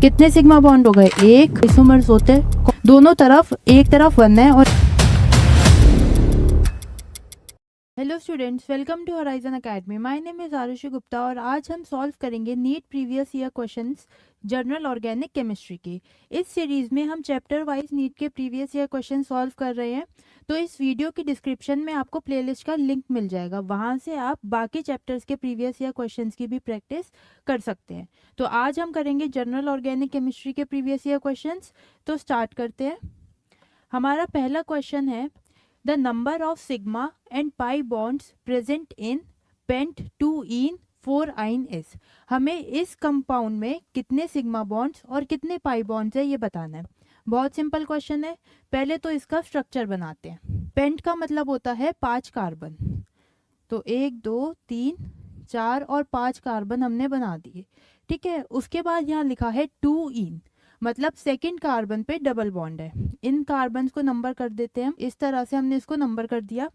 कितने sigma bond हो गए? एक। आइसोमर्स होते हैं दोनों तरफ, एक तरफ 1 है। और hello students, welcome to Horizon Academy. My name is Aarushi Gupta और आज हम सॉल्व करेंगे NEET previous year questions general organic chemistry के। इस सीरीज में हम चैप्टर वाइज नीट के प्रीवियस ईयर क्वेश्चन सॉल्व कर रहे हैं। तो इस वीडियो की डिस्क्रिप्शन में आपको प्लेलिस्ट का लिंक मिल जाएगा, वहां से आप बाकी चैप्टर्स के प्रीवियस ईयर क्वेश्चंस की भी प्रैक्टिस कर सकते हैं। तो आज हम करेंगे जनरल ऑर्गेनिक केमिस्ट्री के प्रीवियस ईयर क्वेश्चंस। तो स्टार्ट करते हैं। हमारा पहला क्वेश्चन है, the number of sigma and pi bonds present in pent 2ene 4ine is। हमें इस कंपाउंड में कितने सिग्मा बॉन्ड्स और कितने पाई बॉन्ड्स है ये बताना है। बहुत सिंपल क्वेश्चन है। पहले तो इसका स्ट्रक्चर बनाते हैं। पेंट का मतलब होता है 5 कार्बन। तो 1 2 3 4 और 5 कार्बन हमने बना दिए, ठीक है। उसके बाद यहाँ लिखा है 2ene, मतलब सेकंड कार्बन पे डबल बॉन्ड है। इन कार्बन को नंबर कर देते हैं हम। इस तरह से हमने इसको नंबर कर दिया।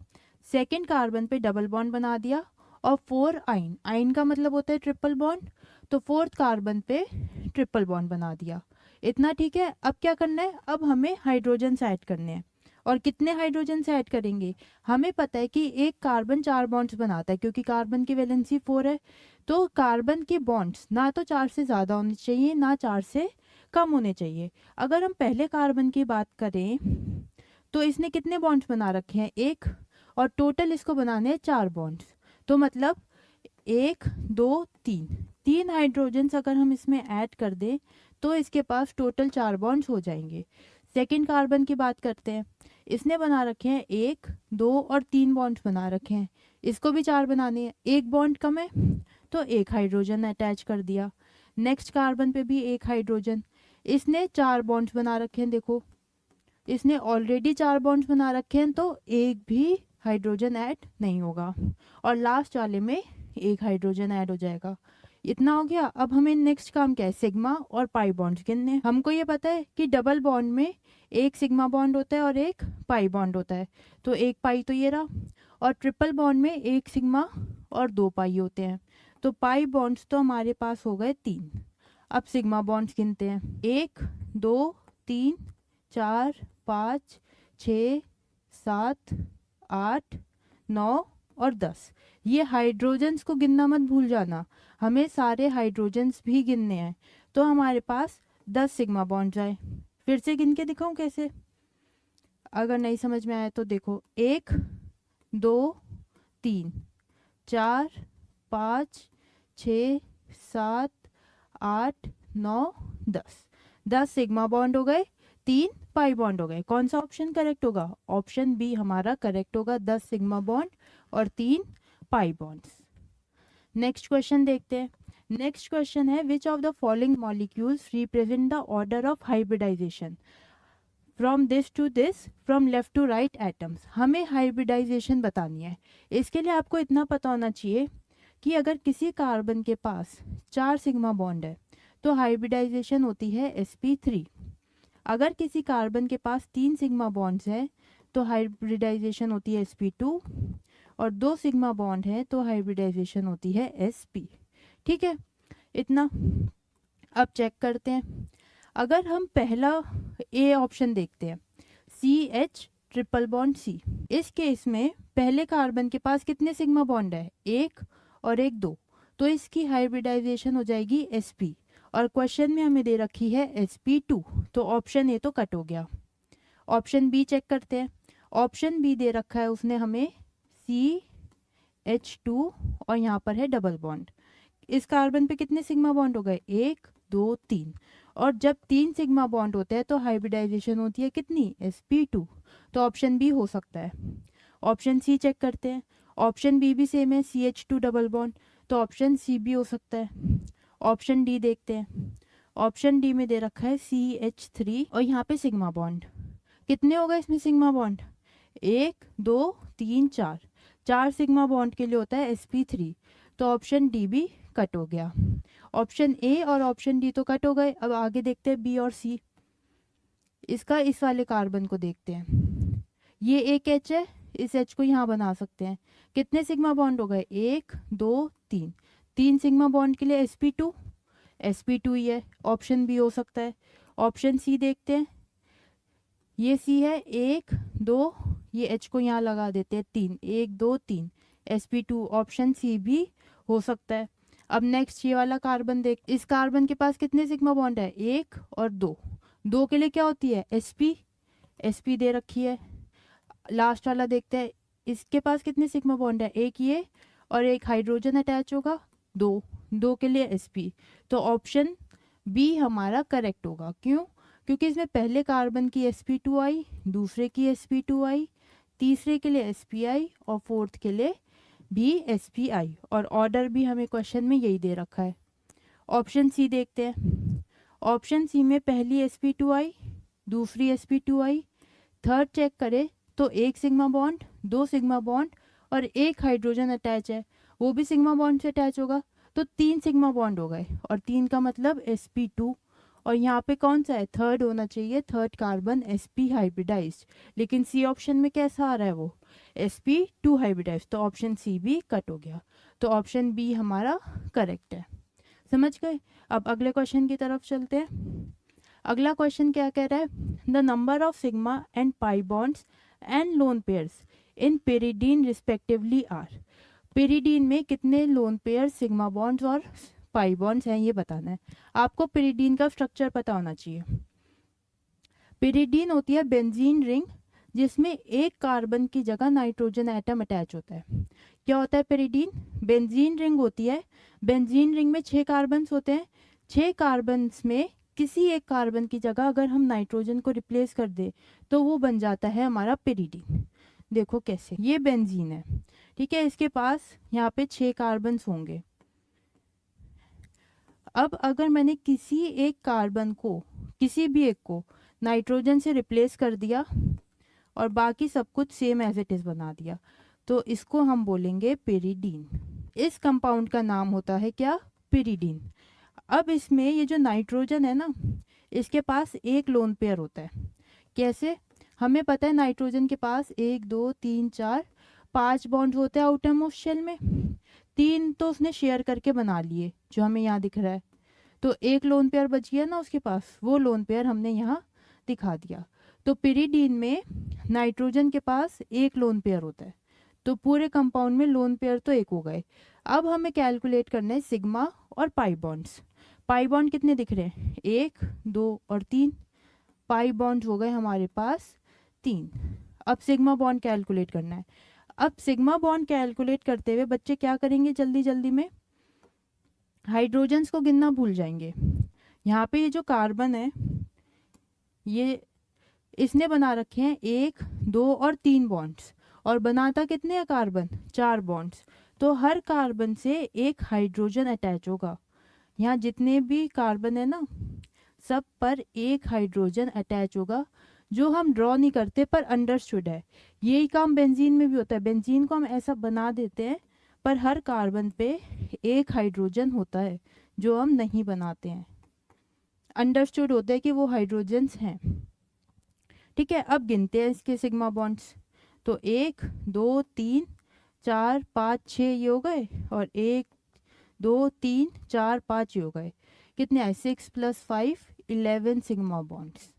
सेकंड कार्बन पे डबल बॉन्ड बना दिया। और 4 आइन, आइन का मतलब होता है ट्रिपल बॉन्ड, तो फोर्थ कार्बन पे ट्रिपल बॉन्ड बना दिया। इतना ठीक है। अब क्या करना है? अब हमें हाइड्रोजन ऐड करने हैं। और कितने हाइड्रोजन ऐड करेंगे? हमें पता है कि एक कार्बन 4 बॉन्ड्स बनाता है, क्योंकि कार्बन की वैलेंसी 4 है। तो कार्बन के बॉन्ड्स ना तो 4 से ज़्यादा होने चाहिए, ना 4 से कम होने चाहिए। अगर हम पहले कार्बन की बात करें तो इसने कितने बॉन्ड्स बना रखे हैं? 1। और टोटल इसको बनाने हैं 4 बॉन्ड्स। तो मतलब 1 2 3 हाइड्रोजन्स अगर हम इसमें ऐड कर दें तो इसके पास टोटल 4 बॉन्ड्स हो जाएंगे। सेकेंड कार्बन की बात करते हैं। इसने बना रखे हैं 1 2 और 3 बॉन्ड्स बना रखे हैं। इसको भी 4 बनाने हैं। एक बॉन्ड कम है तो एक हाइड्रोजन अटैच कर दिया। नेक्स्ट कार्बन पे भी एक हाइड्रोजन। इसने 4 बॉन्ड्स बना रखे हैं। देखो, इसने ऑलरेडी 4 बॉन्ड्स बना रखे हैं, तो एक भी हाइड्रोजन ऐड नहीं होगा। और लास्ट वाले में एक हाइड्रोजन ऐड हो जाएगा। इतना हो गया। अब हमें नेक्स्ट काम क्या है? सिग्मा और पाई बॉन्ड्स गिनने। हमको ये पता है कि डबल बॉन्ड में एक सिग्मा बॉन्ड होता है और एक पाई बॉन्ड होता है। तो एक पाई तो ये रहा। और ट्रिपल बॉन्ड में एक सिग्मा और 2 पाई होते हैं। तो पाई बॉन्ड्स तो हमारे पास हो गए 3। अब सिग्मा बॉन्ड्स गिनते हैं। 1 2 3 4 5 6 7 8 9 और 10। ये हाइड्रोजन्स को गिनना मत भूल जाना, हमें सारे हाइड्रोजन्स भी गिनने हैं। तो हमारे पास 10 सिग्मा बॉन्ड्स आए। फिर से गिन के दिखाऊं कैसे? अगर नहीं समझ में आया तो देखो, 1 2 3 4 5 6 7 8 9 10 सिग्मा बॉन्ड हो गए, 3 पाई बॉन्ड हो गए। कौन सा ऑप्शन करेक्ट होगा? ऑप्शन बी हमारा करेक्ट होगा, 10 सिग्मा बॉन्ड और 3 पाई बॉन्ड्स। नेक्स्ट क्वेश्चन देखते हैं। नेक्स्ट क्वेश्चन है, which of the following molecules represent the order of hybridization from this to this, from left to right atoms. हमें hybridization बतानी है। इसके लिए आपको इतना पता होना चाहिए कि अगर किसी कार्बन के पास 4 सिग्मा बॉन्ड है तो हाइब्रिडाइजेशन होती है sp3। अगर किसी कार्बन के पास 3 सिग्मा बॉन्ड्स है तो हाइब्रिडाइजेशन होती है sp2। और 2 सिग्मा बॉन्ड है तो हाइब्रिडाइजेशन होती है sp। ठीक है, इतना। अब चेक करते हैं। अगर हम पहला ए ऑप्शन देखते हैं, CH ट्रिपल बॉन्ड C। इस केस में पहले कार्बन के पास कितने सिग्मा बॉन्ड है? 1 और 1 2। तो इसकी हाइब्रिडाइजेशन हो जाएगी sp। और क्वेश्चन में हमें दे रखी है sp2, तो ऑप्शन ए तो कट हो गया। ऑप्शन बी चेक करते हैं। ऑप्शन बी दे रखा है उसने हमें CH2 और यहाँ पर है डबल बॉन्ड। इस कार्बन पे कितने सिग्मा बॉन्ड हो गए? 1 2 3। और जब 3 सिग्मा बॉन्ड होते हैं तो हाइब्रिडाइजेशन होती है कितनी? sp2। तो ऑप्शन बी हो सकता है। ऑप्शन सी चेक करते हैं। ऑप्शन बी भी सेम है, CH2 डबल बॉन्ड, तो ऑप्शन सी भी हो सकता है। ऑप्शन डी देखते हैं। ऑप्शन डी में दे रखा है CH3 और यहाँ पे सिग्मा बॉन्ड। कितने हो गए इसमें सिग्मा बॉन्ड? 1 2 3 4। 4 सिग्मा बॉन्ड के लिए होता है sp3। तो ऑप्शन डी भी कट हो गया। ऑप्शन ए और ऑप्शन डी तो कट हो गए। अब आगे देखते हैं बी और सी। इसका इस वाले कार्बन को देखते हैं। ये एक H है, इस H को यहाँ बना सकते हैं। कितने सिग्मा बॉन्ड हो गए? 1 2 3। 3 सिग्मा बॉन्ड के लिए sp2। sp2 ही है, ऑप्शन बी हो सकता है। ऑप्शन सी देखते हैं, ये सी है, 1 2, ये एच को यहाँ लगा देते हैं, 3, 1 2 3, sp2, ऑप्शन सी भी हो सकता है। अब नेक्स्ट ये वाला कार्बन देख, इस कार्बन के पास कितने सिग्मा बॉन्ड है, 1 और 2, 2 के लिए क्या होती है sp दे रखी है। लास्ट वाला देखते हैं, इसके पास कितने सिग्मा बॉन्ड है, एक ये और एक हाइड्रोजन अटैच होगा, 2, 2 के लिए sp। तो ऑप्शन बी हमारा करेक्ट होगा। क्यों? क्योंकि इसमें पहले कार्बन की sp2 आई, दूसरे की sp2 आई, तीसरे के लिए sp आई और फोर्थ के लिए भी sp आई, और ऑर्डर भी हमें क्वेश्चन में यही दे रखा है। ऑप्शन सी देखते हैं, ऑप्शन सी में पहली sp2 आई, दूसरी sp2 आई, थर्ड चेक करें तो एक सिग्मा बॉन्ड, 2 सिग्मा बॉन्ड और एक हाइड्रोजन अटैच है, वो भी सिग्मा बॉन्ड से अटैच होगा, तो 3 सिग्मा बॉन्ड हो गए, और 3 का मतलब sp2, और यहाँ पे कौन सा है, थर्ड होना चाहिए, थर्ड कार्बन sp हाइब्रिडाइज्ड, लेकिन सी ऑप्शन में कैसा आ रहा है, वो sp2 हाइब्रिडाइज्ड, तो ऑप्शन सी भी कट हो गया। तो ऑप्शन बी हमारा करेक्ट है। समझ गए? अब अगले क्वेश्चन की तरफ चलते हैं। अगला क्वेश्चन क्या कह रहा है, the number of sigma and pi bonds and lone pairs in pyridine respectively are. Pyridine में कितने लोन पेयर, सिग्मा बॉन्ड्स और पाई बॉन्ड्स हैं, ये बताना है आपको। पेरिडीन का स्ट्रक्चर पता होना चाहिए। पेरिडीन होती है बेंजीन रिंग, जिसमें एक कार्बन की जगह नाइट्रोजन एटम अटैच होता है। क्या होता है पेरिडीन? बेंजीन रिंग होती है। बेंजीन रिंग में 6 कार्बन्स होते हैं। 6 कार्बन्स में किसी एक कार्बन की जगह अगर हम नाइट्रोजन को रिप्लेस कर दे तो वो बन जाता है हमारा पेरिडीन। देखो कैसे, ये बेंजीन है, ठीक है, इसके पास यहाँ पे 6 कार्बन्स होंगे। अब अगर मैंने किसी एक कार्बन को, किसी भी एक को नाइट्रोजन से रिप्लेस कर दिया और बाकी सब कुछ सेम एज इट इज़ बना दिया, तो इसको हम बोलेंगे पेरिडीन। इस कंपाउंड का नाम होता है क्या, पेरिडीन। अब इसमें ये जो नाइट्रोजन है ना, इसके पास एक लोन पेयर होता है। कैसे? हमें पता है नाइट्रोजन के पास 1 2 3 4 5 बॉन्ड होते हैं आउटर मोस्ट शेल में, 3 तो उसने शेयर करके बना लिए जो हमें यहाँ दिख रहा है, तो एक लोन पेयर बच गया ना उसके पास, वो लोन पेयर हमने यहाँ दिखा दिया। तो पेरिडीन में नाइट्रोजन के पास एक लोन पेयर होता है, तो पूरे कंपाउंड में लोन पेयर तो एक हो गए। अब हमें कैलकुलेट करना है सिग्मा और पाई बॉन्ड्स। पाई बॉन्ड कितने दिख रहे हैं, 1 2 और 3, पाई बॉन्ड हो गए हमारे पास 3। अब सिग्मा बॉन्ड कैलकुलेट करना है। अब सिग्मा बॉन्ड कैलकुलेट करते हुए बच्चे क्या करेंगे, जल्दी जल्दी में हाइड्रोजन्स को गिनना भूल जाएंगे। यहाँ पे ये जो कार्बन है, ये इसने बना रखे हैं 1 2 और 3 बॉन्ड्स, और बनाता कितने हैं कार्बन, 4 बॉन्ड्स, तो हर कार्बन से एक हाइड्रोजन अटैच होगा। यहाँ जितने भी कार्बन है ना, सब पर एक हाइड्रोजन अटैच होगा, जो हम ड्रॉ नहीं करते पर अंडरस्टूड है। यही काम बेंजीन में भी होता है। बेंजीन को हम ऐसा बना देते हैं पर हर कार्बन पे एक हाइड्रोजन होता है जो हम नहीं बनाते हैं, अंडरस्टूड होता है कि वो हाइड्रोजन्स हैं। ठीक है, अब गिनते हैं इसके सिग्मा बॉन्ड्स। तो 1 2 3 4 5 6 ये हो गए, और 1 2 3 4 5 ये हो गए। कितने आए, 6 + 5 11 सिग्मा बॉन्ड्स।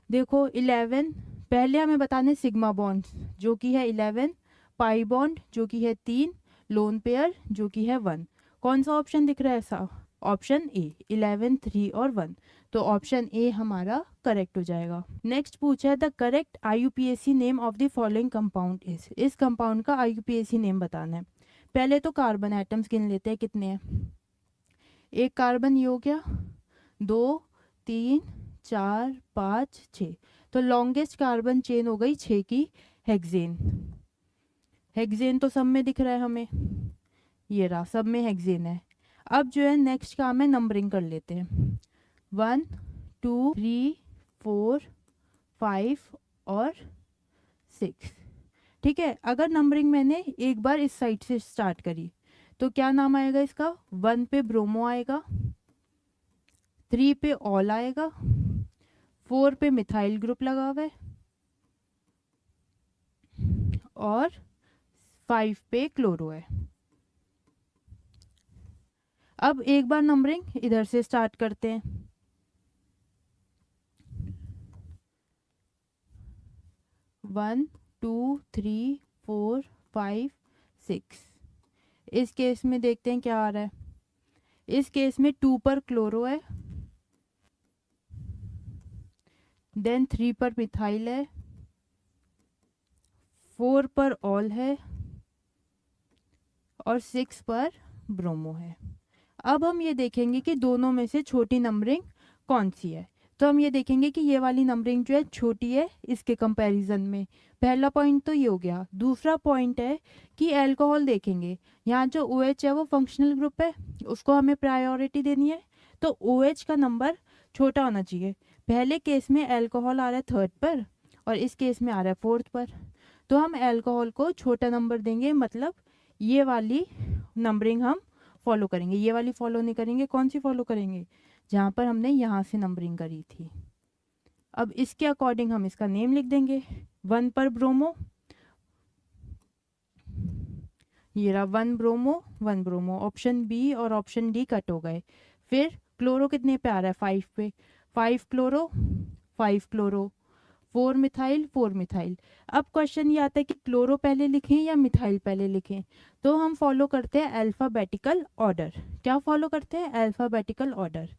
देखो 11, पहले हमें बताने सिग्मा बॉन्ड्स जो कि है 11, पाई बॉन्ड जो कि है 3, लोन पेयर जो कि है 1। कौन सा ऑप्शन दिख रहा है ऐसा, ऑप्शन ए, 11 3 और 1। तो ऑप्शन ए हमारा करेक्ट हो जाएगा। नेक्स्ट पूछा है the correct IUPAC name of the following compound is. इस कंपाउंड का IUPAC नेम बताना है। पहले तो कार्बन एटम्स गिन लेते हैं कितने हैं। एक कार्बन ये हो गया, 2 3 4 5 6, तो लॉन्गेस्ट कार्बन चेन हो गई 6 की, हेक्सेन। हेक्सेन तो सब में दिख रहा है हमें, ये रहा, सब में हेक्सेन है। अब जो है नेक्स्ट काम है नंबरिंग कर लेते हैं, 1 2 3 4 5 और 6। ठीक है, अगर नंबरिंग मैंने एक बार इस साइड से स्टार्ट करी तो क्या नाम आएगा इसका, 1 पे ब्रोमो आएगा, 3 पे ऑल आएगा, 4 पे मिथाइल ग्रुप लगा हुआ है, और 5 पे क्लोरो है। अब एक बार नंबरिंग इधर से स्टार्ट करते हैं। 1 2 3 4 5 6। इस केस में देखते हैं क्या आ रहा है। इस केस में 2 पर क्लोरो है, देन 3 पर मिथाइल है, 4 पर ऑल है और 6 पर ब्रोमो है। अब हम ये देखेंगे कि दोनों में से छोटी नंबरिंग कौन सी है। तो हम ये देखेंगे कि ये वाली नंबरिंग जो है छोटी है इसके कंपैरिजन में। पहला पॉइंट तो ये हो गया। दूसरा पॉइंट है कि अल्कोहल देखेंगे। यहाँ जो OH है वो फंक्शनल ग्रुप है, उसको हमें प्रायोरिटी देनी है, तो OH का नंबर छोटा होना चाहिए। पहले केस में अल्कोहल आ रहा है 3rd पर और इस केस में आ रहा है 4th पर, तो हम अल्कोहल को छोटा नंबर देंगे, मतलब ये वाली नंबरिंग हम फॉलो करेंगे। ये वाली फॉलो नहीं करेंगे। कौन सी फॉलो करेंगे? जहाँ पर हमने यहाँ से नंबरिंग करी थी। अब इसके अकॉर्डिंग हम इसका नेम लिख देंगे। 1 पर ब्रोमो, ये रहा 1 ब्रोमो 1 ब्रोमो। ऑप्शन बी और ऑप्शन डी कट हो गए। फिर क्लोरो कितने पे आ रहा है? 5 पे। 5 क्लोरो 5 क्लोरो, 4 मिथाइल 4 मिथाइल। अब क्वेश्चन ये आता है कि क्लोरो पहले लिखें या मिथाइल पहले लिखें। तो हम फॉलो करते हैं अल्फ़ाबेटिकल ऑर्डर। क्या फॉलो करते हैं? Alphabetical order.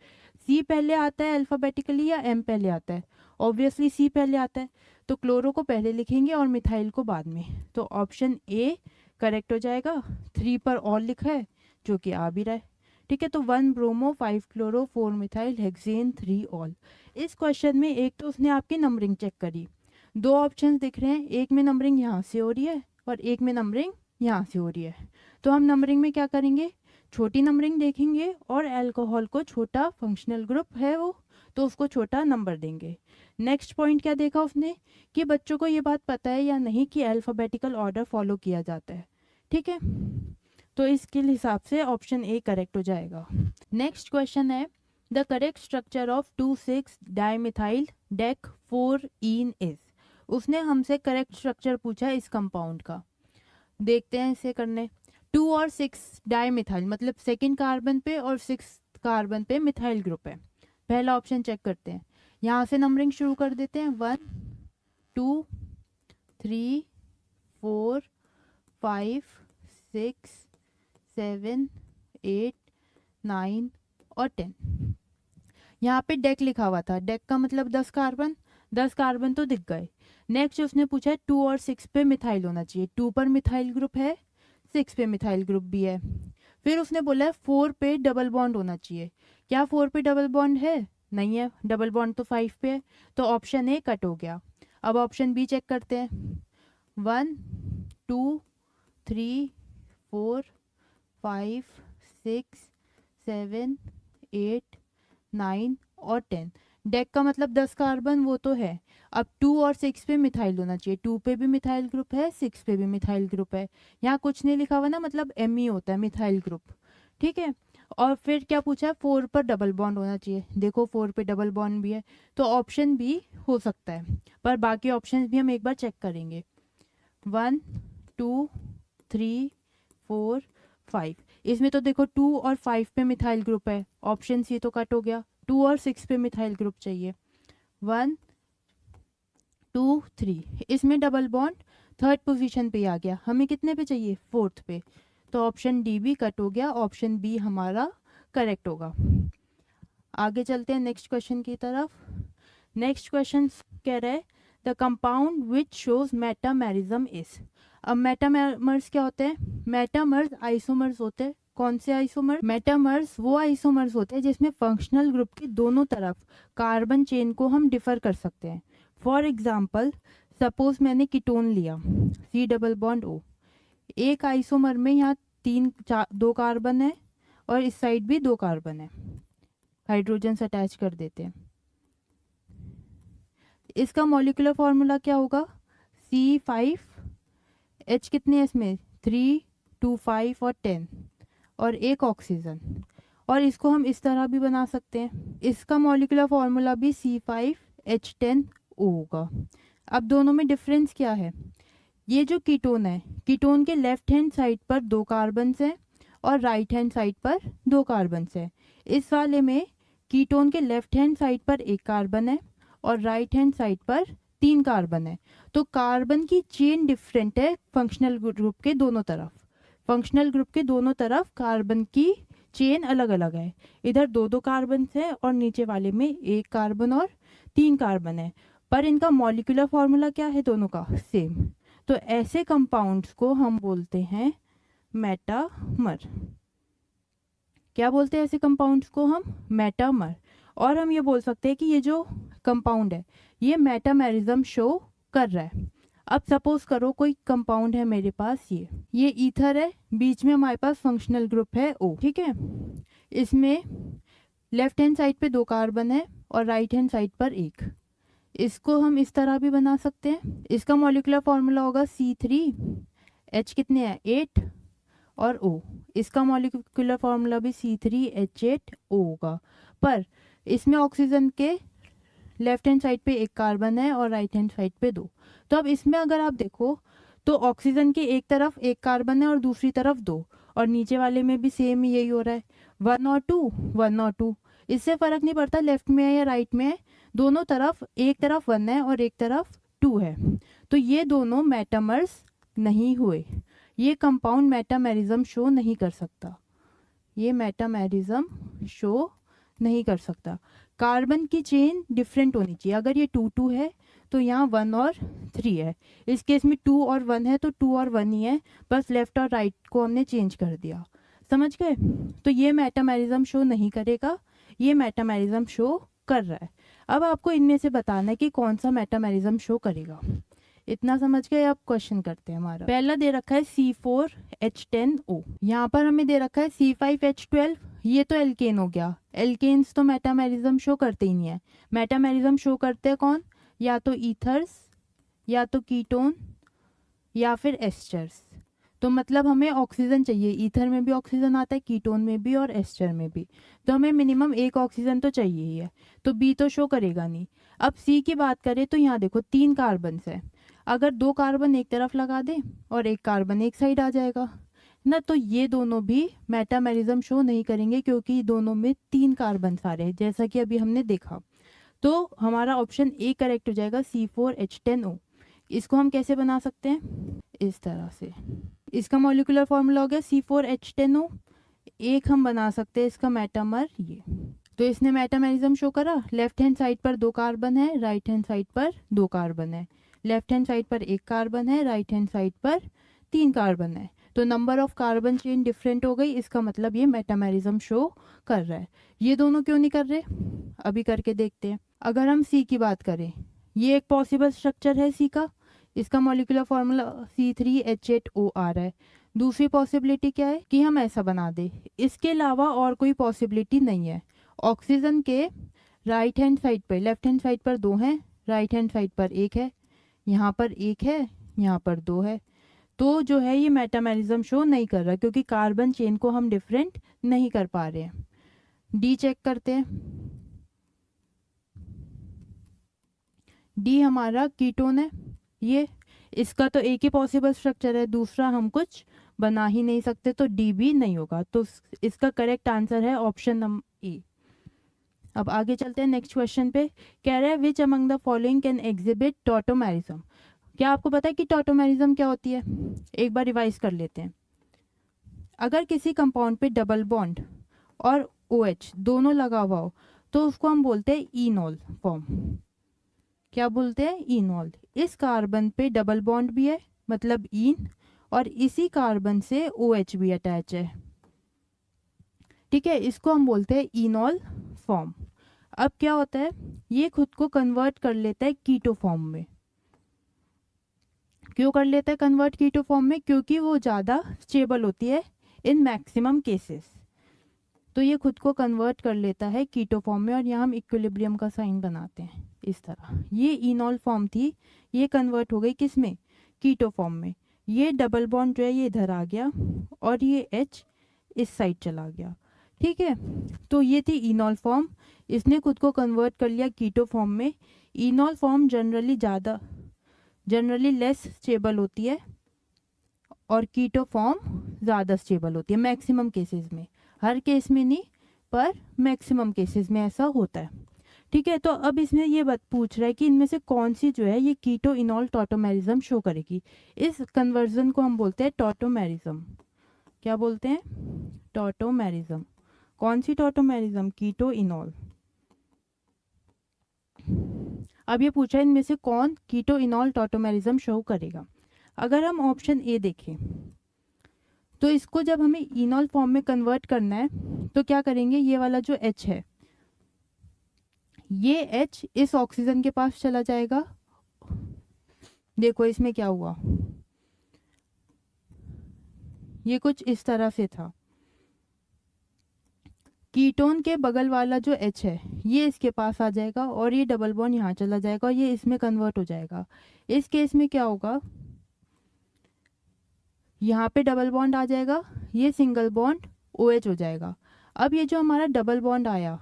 सी पहले आता है अल्फ़ाबेटिकली या एम पहले आता है? ऑब्वियसली सी पहले आता है, तो क्लोरो को पहले लिखेंगे और मिथाइल को बाद में। तो ऑप्शन ए करेक्ट हो जाएगा। 3 पर ऑल लिखा है जो कि आ भी रहा है। ठीक है, तो 1 bromo 5 chloro 4 methyl hexane 3 all. इस क्वेश्चन में एक तो उसने आपकी नंबरिंग चेक करी, 2 ऑप्शंस दिख रहे हैं, एक में नंबरिंग यहाँ से हो रही है और एक में नंबरिंग यहाँ से हो रही है। तो हम नंबरिंग में क्या करेंगे? छोटी नंबरिंग देखेंगे और अल्कोहल को छोटा फंक्शनल ग्रुप है वो, तो उसको छोटा नंबर देंगे। नेक्स्ट पॉइंट क्या देखा उसने कि बच्चों को ये बात पता है या नहीं कि अल्फ़ाबेटिकल ऑर्डर फॉलो किया जाता है। ठीक है, तो इसके हिसाब से ऑप्शन ए करेक्ट हो जाएगा। नेक्स्ट क्वेश्चन है the correct structure of 2,6 dimethyl deck 4 in is. उसने हमसे करेक्ट स्ट्रक्चर पूछा है इस कंपाउंड का। देखते हैं इसे करने। 2 और 6 डाइमिथाइल मतलब सेकंड कार्बन पे और 6 कार्बन पे मिथाइल ग्रुप है। पहला ऑप्शन चेक करते हैं। यहाँ से नंबरिंग शुरू कर देते हैं। 1 2 3 4 5 6 7 8 9 और 10। यहाँ पे डेक लिखा हुआ था, डेक का मतलब 10 कार्बन, 10 कार्बन तो दिख गए। नेक्स्ट उसने पूछा है 2 और 6 पे मिथाइल होना चाहिए। 2 पर मिथाइल ग्रुप है, 6 पे मिथाइल ग्रुप भी है। फिर उसने बोला है 4 पे डबल बॉन्ड होना चाहिए। क्या 4 पे डबल बॉन्ड है? नहीं है, डबल बॉन्ड तो 5 पे है, तो ऑप्शन ए कट हो गया। अब ऑप्शन बी चेक करते हैं। 1 2 3 4 5 6 7 8 9 और 10। डेक का मतलब 10 कार्बन वो तो है। अब 2 और 6 पे मिथाइल होना चाहिए। 2 पे भी मिथाइल ग्रुप है, 6 पे भी मिथाइल ग्रुप है। यहाँ कुछ नहीं लिखा हुआ ना, मतलब एम ही होता है मिथाइल ग्रुप। ठीक है, और फिर क्या पूछा है? 4 पर डबल बॉन्ड होना चाहिए। देखो 4 पे डबल बॉन्ड भी है, तो ऑप्शन बी हो सकता है, पर बाकी ऑप्शन भी हम एक बार चेक करेंगे। 1 2 3 4 5। इसमें तो देखो 2 और 5 पे मिथाइल ग्रुप है, ऑप्शन सी तो कट हो गया। 2 और 6 पे मिथाइल ग्रुप चाहिए। 1 2 3, इसमें डबल बॉन्ड 3rd पोजीशन पे आ गया। हमें कितने पे चाहिए? 4th पे, तो ऑप्शन डी भी कट हो गया। ऑप्शन बी हमारा करेक्ट होगा। आगे चलते हैं नेक्स्ट क्वेश्चन की तरफ। नेक्स्ट क्वेश्चन कह रहा है the compound which shows metamerism is. अब मेटामर्स क्या होते हैं? मेटामर्स आइसोमर्स होते हैं। कौन से आइसोमर? मेटामर्स वो आइसोमर्स होते हैं जिसमें फंक्शनल ग्रुप के दोनों तरफ कार्बन चेन को हम डिफर कर सकते हैं। फॉर एग्जाम्पल, सपोज मैंने कीटोन लिया C डबल बॉन्ड O। एक आइसोमर में यहाँ 2 कार्बन है और इस साइड भी 2 कार्बन है, हाइड्रोजन से अटैच कर देते हैं। इसका मॉलिक्यूलर फॉर्मूला क्या होगा? C5, H कितने है इसमें? 3 2 5 और 10 और एक ऑक्सीजन। और इसको हम इस तरह भी बना सकते हैं। इसका मॉलिक्यूलर फॉर्मूला भी C5H10O होगा। अब दोनों में डिफरेंस क्या है? ये जो कीटोन है, कीटोन के लेफ्ट हैंड साइड पर 2 कार्बन हैं और राइट हैंड साइड पर 2 कार्बन है। इस वाले में कीटोन के लेफ्ट हैंड साइड पर 1 कार्बन है और राइट हैंड साइड पर 3 कार्बन है। तो कार्बन की चेन डिफरेंट है फंक्शनल ग्रुप के दोनों तरफ। फंक्शनल ग्रुप के दोनों तरफ कार्बन की चेन अलग अलग है। इधर 2 कार्बन है और नीचे वाले में 1 कार्बन और 3 कार्बन है, पर इनका मॉलिक्यूलर फॉर्मूला क्या है दोनों का? सेम। तो ऐसे कंपाउंड्स को हम बोलते हैं मेटामर। क्या बोलते हैं ऐसे कंपाउंड्स को? हम मेटामर। और हम ये बोल सकते हैं कि ये जो कंपाउंड है ये मेटामेरिज्म शो कर रहा है। अब सपोज करो कोई कंपाउंड है मेरे पास, ये ईथर है, बीच में हमारे पास फंक्शनल ग्रुप है O, ठीक है। इसमें लेफ्ट हैंड साइड पे 2 कार्बन है और राइट हैंड साइड पर 1। इसको हम इस तरह भी बना सकते हैं। इसका मॉलिक्यूलर फॉर्मूला होगा C3H कितने हैं 8 और O। इसका मॉलिक्यूलर फॉर्मूला भी C3H8O होगा, पर इसमें ऑक्सीजन के लेफ्ट हैंड साइड पे 1 कार्बन है और राइट हैंड साइड पे 2। तो अब इसमें अगर आप देखो तो ऑक्सीजन के एक तरफ 1 कार्बन है और दूसरी तरफ 2, और नीचे वाले में भी सेम यही हो रहा है, 1 और 2 1 और 2। इससे फर्क नहीं पड़ता लेफ्ट में है या राइट में है, दोनों तरफ एक तरफ 1 है और एक तरफ 2 है। तो ये दोनों मेटामर्स नहीं हुए। ये कंपाउंड मेटामेरिज्म शो नहीं कर सकता। ये मेटामेरिज्म शो नहीं कर सकता। कार्बन की चेन डिफरेंट होनी चाहिए। अगर ये 2 2 है तो यहाँ 1 और 3 है। इस केस में 2 और 1 है तो 2 और 1 ही है, बस लेफ्ट और राइट को हमने चेंज कर दिया। समझ गए? तो ये मेटामेरिज्म शो नहीं करेगा, ये मेटामेरिज्म शो कर रहा है। अब आपको इनमें से बताना है कि कौन सा मेटामेरिज्म शो करेगा। इतना समझ गए? अब क्वेश्चन करते हैं। हमारा पहला दे रखा है C4H10O, यहाँ पर हमें दे रखा है C5H12। ये तो एल्केन हो गया। एल्केन्स तो मेटामेरिज्म शो करते ही नहीं है। मेटामेरिज्म शो करते हैं कौन? या तो ईथर्स, या तो कीटोन, या फिर एस्टर्स। तो मतलब हमें ऑक्सीजन चाहिए। ईथर में भी ऑक्सीजन आता है, कीटोन में भी और एस्टर में भी। तो हमें मिनिमम 1 ऑक्सीजन तो चाहिए ही है, तो बी तो शो करेगा नहीं। अब सी की बात करें तो यहाँ देखो 3 कार्बन है। अगर 2 कार्बन एक तरफ लगा दें और 1 कार्बन एक साइड आ जाएगा ना, तो ये दोनों भी मेटामेरिज्म शो नहीं करेंगे क्योंकि दोनों में 3 कार्बन सारे हैं, जैसा कि अभी हमने देखा। तो हमारा ऑप्शन ए करेक्ट हो जाएगा, C4H10O। इसको हम कैसे बना सकते हैं? इस तरह से। इसका मॉलिक्यूलर फॉर्मूला हो गया C4H10O। एक हम बना सकते हैं इसका मेटामर ये। तो इसने मेटामेरिज्म शो करा। लेफ्ट हैंड साइड पर 2 कार्बन है, राइट हैंड साइड पर 2 कार्बन है। लेफ्ट हैंड साइड पर 1 कार्बन है, राइट हैंड साइड पर 3 कार्बन है। तो number of carbon chain different हो गई, इसका मतलब ये मेटामेरिज्म शो कर रहा है। ये दोनों क्यों नहीं कर रहे? अभी करके देखते हैं। अगर हम सी की बात करें, ये एक पॉसिबल स्ट्रक्चर है सी का। इसका मॉलिक्यूलर फॉर्मूला C3H8O आ रहा है। दूसरी पॉसिबिलिटी क्या है कि हम ऐसा बना दे। इसके अलावा और कोई पॉसिबिलिटी नहीं है। ऑक्सीजन के राइट हैंड साइड पर, लेफ्ट हैंड साइड पर 2 हैं, राइट हैंड साइड पर 1 है, यहाँ पर 1 है, यहाँ पर 2 है। तो जो है ये मेटामेरिज्म शो नहीं कर रहा क्योंकि कार्बन चेन को हम डिफरेंट नहीं कर पा रहे हैं। डी चेक करते हैं। डी हमारा कीटोन है। ये इसका तो एक ही पॉसिबल स्ट्रक्चर है, दूसरा हम कुछ बना ही नहीं सकते, तो डी भी नहीं होगा। तो इसका करेक्ट आंसर है ऑप्शन नंबर ए। अब आगे चलते हैं नेक्स्ट क्वेश्चन पे। कह रहा है which among the following can exhibit tautomerism. क्या आपको पता है कि टॉटोमेरिज्म क्या होती है? एक बार रिवाइज कर लेते हैं। अगर किसी कंपाउंड पे डबल बॉन्ड और OH दोनों लगा हुआ हो तो उसको हम बोलते हैं इनॉल फॉर्म। क्या बोलते हैं? इनॉल। इस कार्बन पे डबल बॉन्ड भी है मतलब इन, और इसी कार्बन से OH भी अटैच है। ठीक है, इसको हम बोलते हैं इनॉल फॉर्म। अब क्या होता है, ये खुद को कन्वर्ट कर लेता है कीटो फॉर्म में। क्यों कर लेता है कन्वर्ट कीटो फॉर्म में? क्योंकि वो ज़्यादा स्टेबल होती है इन मैक्सिमम केसेस। तो ये खुद को कन्वर्ट कर लेता है कीटो फॉर्म में, और यहाँ हम इक्विलिब्रियम का साइन बनाते हैं इस तरह। ये इनॉल फॉर्म थी, ये कन्वर्ट हो गई किस में? कीटो फॉर्म में। ये डबल बॉन्ड जो है ये इधर आ गया और ये H इस साइड चला गया। ठीक है, तो ये थी इनॉल फॉर्म। इसने खुद को कन्वर्ट कर लिया कीटो फॉर्म में। इनॉल फॉर्म जनरली लेस स्टेबल होती है और कीटो फॉर्म ज़्यादा स्टेबल होती है मैक्सिमम केसेस में, हर केस में नहीं पर मैक्सिमम केसेस में ऐसा होता है। ठीक है, तो अब इसमें ये बात पूछ रहा है कि इनमें से कौन सी जो है ये कीटो इनॉल टॉटोमेरिज्म शो करेगी। इस कन्वर्जन को हम बोलते हैं टॉटोमेरिज्म। क्या बोलते हैं? टॉटोमेरिज्म। कौन सी टॉटोमेरिज्म? कीटो इनॉल। अब ये पूछा है इनमें से कौन कीटो इनॉल टॉटोमेरिज्म शो करेगा। अगर हम ऑप्शन ए देखें तो इसको जब हमें इनॉल फॉर्म में कन्वर्ट करना है तो क्या करेंगे, ये वाला जो H है ये H इस ऑक्सीजन के पास चला जाएगा। देखो इसमें क्या हुआ, ये कुछ इस तरह से था। कीटोन के बगल वाला जो H है ये इसके पास आ जाएगा और ये डबल बॉन्ड यहाँ चला जाएगा और ये इसमें कन्वर्ट हो जाएगा। इस केस में क्या होगा, यहाँ पे डबल बॉन्ड आ जाएगा, ये सिंगल बॉन्ड OH हो जाएगा। अब ये जो हमारा डबल बॉन्ड आया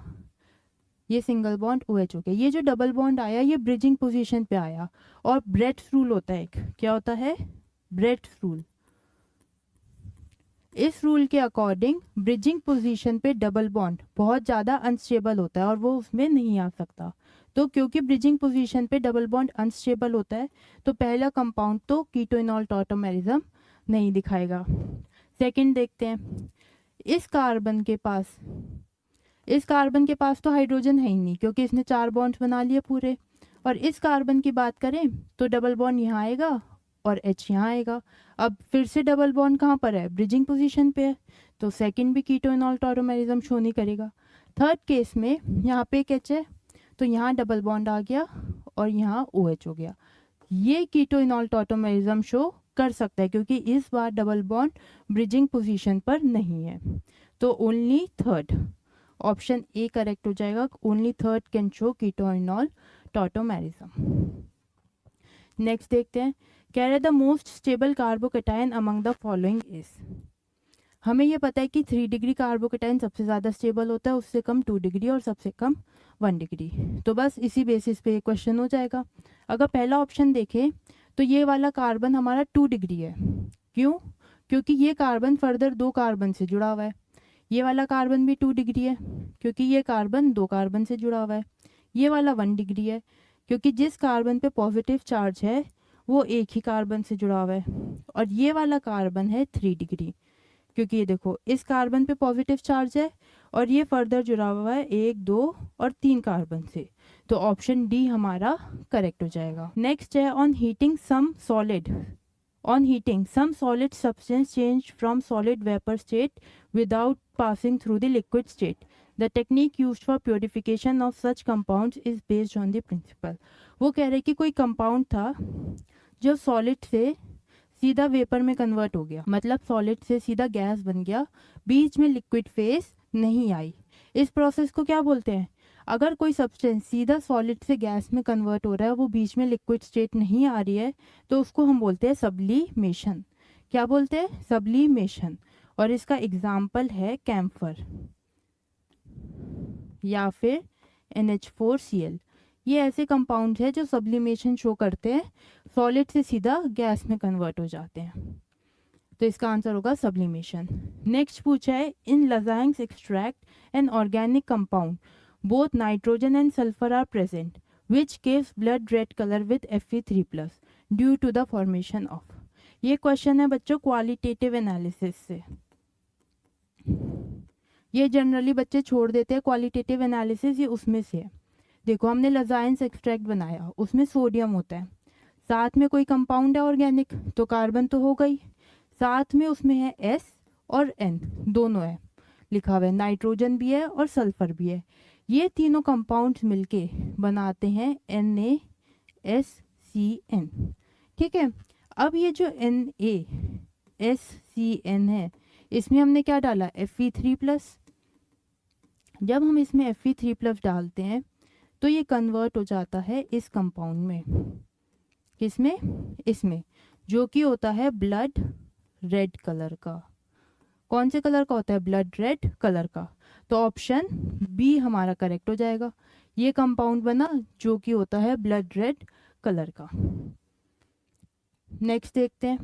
ये सिंगल बॉन्ड OH हो गया। ये जो डबल बॉन्ड आया ये ब्रिजिंग पोजीशन पे आया और ब्रेड्स रूल होता है एक, क्या होता है? Bredt's rule. इस रूल के अकॉर्डिंग ब्रिजिंग पोजीशन पे डबल बॉन्ड बहुत ज़्यादा अनस्टेबल होता है और वो उसमें नहीं आ सकता। तो क्योंकि ब्रिजिंग पोजीशन पे डबल बॉन्ड अनस्टेबल होता है तो पहला कंपाउंड तो कीटो इनॉल टॉटोमेरिज्म नहीं दिखाएगा। सेकंड देखते हैं, इस कार्बन के पास तो हाइड्रोजन है ही नहीं क्योंकि इसने 4 बॉन्ड्स बना लिए पूरे। और इस कार्बन की बात करें तो डबल बॉन्ड यहाँ आएगा और H यहाँ आएगा। अब फिर से डबल बॉन्ड कहाँ पर है? ब्रिजिंग पोजीशन पे है, तो सेकंड भी कीटो इनॉल टॉटोमेरिज्म शो नहीं करेगा। थर्ड केस में यहाँ पे एक H है तो यहाँ डबल बॉन्ड आ गया और यहाँ OH हो गया, ये कीटो इनॉल टॉटोमेरिज्म शो कर सकता है क्योंकि इस बार डबल बॉन्ड ब्रिजिंग पोजीशन पर नहीं है। तो only third, option A correct हो जाएगा। Only third can show keto enol tautomerism. Next देखते हैं, कह रहे the most stable carbocation among the following is. हमें ये पता है कि 3 डिग्री कार्बोकेटायन सबसे ज़्यादा स्टेबल होता है, उससे कम 2 डिग्री और सबसे कम 1 डिग्री। तो बस इसी बेसिस पे क्वेश्चन हो जाएगा। अगर पहला ऑप्शन देखें तो ये वाला कार्बन हमारा 2 डिग्री है। क्यों? क्योंकि ये कार्बन फर्दर 2 कार्बन से जुड़ा हुआ है। ये वाला कार्बन भी 2 डिग्री है क्योंकि ये कार्बन 2 कार्बन से जुड़ा हुआ है। ये वाला 1 डिग्री है क्योंकि जिस कार्बन पे पॉजिटिव चार्ज है वो एक ही कार्बन से जुड़ा हुआ है। और ये वाला कार्बन है 3 डिग्री क्योंकि ये देखो इस कार्बन पे पॉजिटिव चार्ज है और ये फर्दर जुड़ा हुआ है 1, 2 और 3 कार्बन से। तो ऑप्शन डी हमारा करेक्ट हो जाएगा। नेक्स्ट है on heating some solid substance change from solid vapor state without passing through the liquid state. The technique used for purification of such compounds is based on the principle. वो कह रहे कि कोई compound था जो solid से सीधा vapour में कन्वर्ट हो गया, मतलब सॉलिड से सीधा गैस बन गया, बीच में लिक्विड फेज नहीं आई। इस प्रोसेस को क्या बोलते हैं? अगर कोई सब्सटेंस सीधा सॉलिड से गैस में कन्वर्ट हो रहा है, वो बीच में लिक्विड स्टेट नहीं आ रही है, तो उसको हम बोलते हैं सब्लिमेशन। क्या बोलते हैं? सब्लिमेशन। और इसका एग्जाम्पल है कैम्फर या फिर NH4Cl। ये ऐसे कंपाउंड है जो सब्लिमेशन शो करते हैं, सॉलिड से सीधा गैस में कन्वर्ट हो जाते हैं। तो इसका आंसर होगा सब्लिमेशन। नेक्स्ट पूछा है, in Lassaigne's extract an organic compound both nitrogen and sulfur are present which gives blood red color with Fe3+ due to the formation of। ये क्वेश्चन है बच्चों क्वालिटेटिव एनालिसिस से। ये जनरली बच्चे छोड़ देते हैं, क्वालिटेटिव एनालिसिस ये उसमें से है। देखो हमने लजाइंस एक्सट्रैक्ट बनाया, उसमें सोडियम होता है, साथ में कोई कंपाउंड है ऑर्गेनिक तो कार्बन तो हो गई, साथ में उसमें है S और N दोनों है लिखा हुआ है, नाइट्रोजन भी है और सल्फर भी है। ये तीनों कंपाउंड्स मिलके बनाते हैं NaSCN। ठीक है, अब ये जो NaSCN है इसमें हमने क्या डाला? Fe3+। जब हम इसमें Fe3+ डालते हैं तो ये कन्वर्ट हो जाता है इस कंपाउंड में, किसमें? इसमें, जो कि होता है ब्लड रेड कलर का। कौन से कलर का होता है? ब्लड रेड कलर का। तो ऑप्शन बी हमारा करेक्ट हो जाएगा। ये कंपाउंड बना जो कि होता है ब्लड रेड कलर का। नेक्स्ट देखते हैं।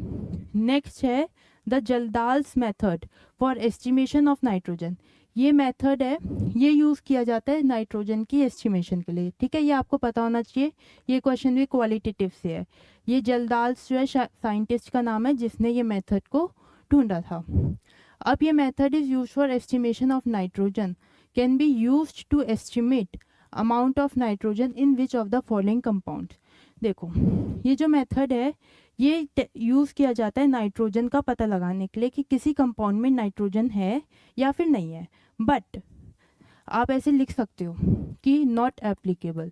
नेक्स्ट है the Kjeldahl's method for estimation of nitrogen. ये मेथड है, ये यूज़ किया जाता है नाइट्रोजन की एस्टिमेशन के लिए। ठीक है, ये आपको पता होना चाहिए, ये क्वेश्चन भी क्वालिटेटिव से है। ये जल्दाल्स जो है साइंटिस्ट का नाम है जिसने ये मेथड को ढूंढा था। अब ये method is use for estimation of nitrogen, can be use to estimate amount of nitrogen in which of the following compounds. देखो, ये जो मेथड है ये यूज़ किया जाता है नाइट्रोजन का पता लगाने के लिए कि किसी कंपाउंड में नाइट्रोजन है या फिर नहीं है। बट आप ऐसे लिख सकते हो कि नॉट एप्लीकेबल।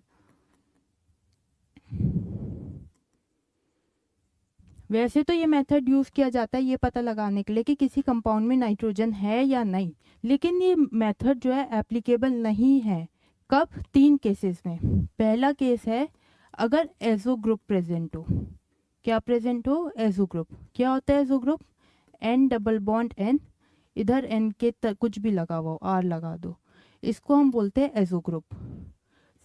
वैसे तो ये मेथड यूज़ किया जाता है ये पता लगाने के लिए कि किसी कंपाउंड में नाइट्रोजन है या नहीं, लेकिन ये मेथड जो है एप्लीकेबल नहीं है। कब? 3 केसेस में। पहला केस है अगर एजो ग्रुप प्रेजेंट हो। क्या प्रेजेंट हो? Azo group. क्या होता है azo group? N double bond N, इधर एन के कुछ भी लगा हुआ हो, आर लगा दो, इसको हम बोलते हैं एजो ग्रुप।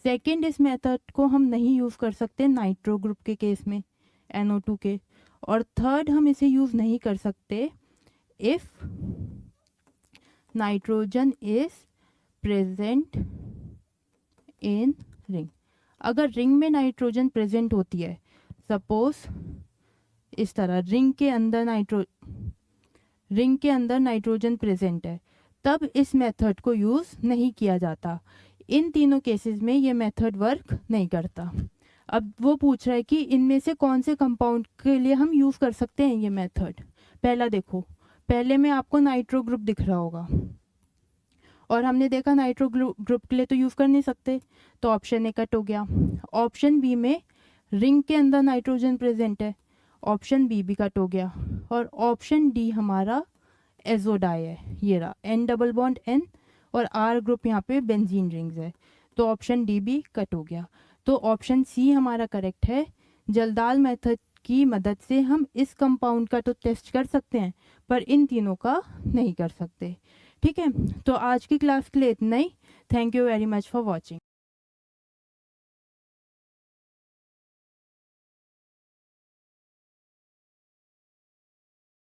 सेकेंड, इस मेथड को हम नहीं यूज़ कर सकते नाइट्रो ग्रुप के केस में, NO2 के। और थर्ड, हम इसे यूज़ नहीं कर सकते if nitrogen is present in ring. अगर रिंग में नाइट्रोजन प्रेजेंट होती है, सपोज इस तरह रिंग के अंदर नाइट्रोजन प्रेजेंट है, तब इस मेथड को यूज़ नहीं किया जाता। इन तीनों केसेस में ये मेथड वर्क नहीं करता। अब वो पूछ रहा है कि इनमें से कौन से कंपाउंड के लिए हम यूज़ कर सकते हैं ये मेथड। पहला देखो, पहले में आपको नाइट्रो ग्रुप दिख रहा होगा और हमने देखा नाइट्रो ग्रुप के लिए तो यूज़ कर नहीं सकते, तो ऑप्शन ए कट हो गया। ऑप्शन बी में रिंग के अंदर नाइट्रोजन प्रेजेंट है, ऑप्शन बी भी कट हो गया। और ऑप्शन डी हमारा एजोडाई है, ये रहा एन डबल बॉन्ड एन और आर ग्रुप यहाँ पे बेंजीन रिंग्स है, तो ऑप्शन डी भी कट हो गया। तो ऑप्शन सी हमारा करेक्ट है। जल्दाल मेथड की मदद से हम इस कंपाउंड का तो टेस्ट कर सकते हैं पर इन तीनों का नहीं कर सकते। ठीक है, तो आज की क्लास के लिए इतना ही। Thank you very much for watching.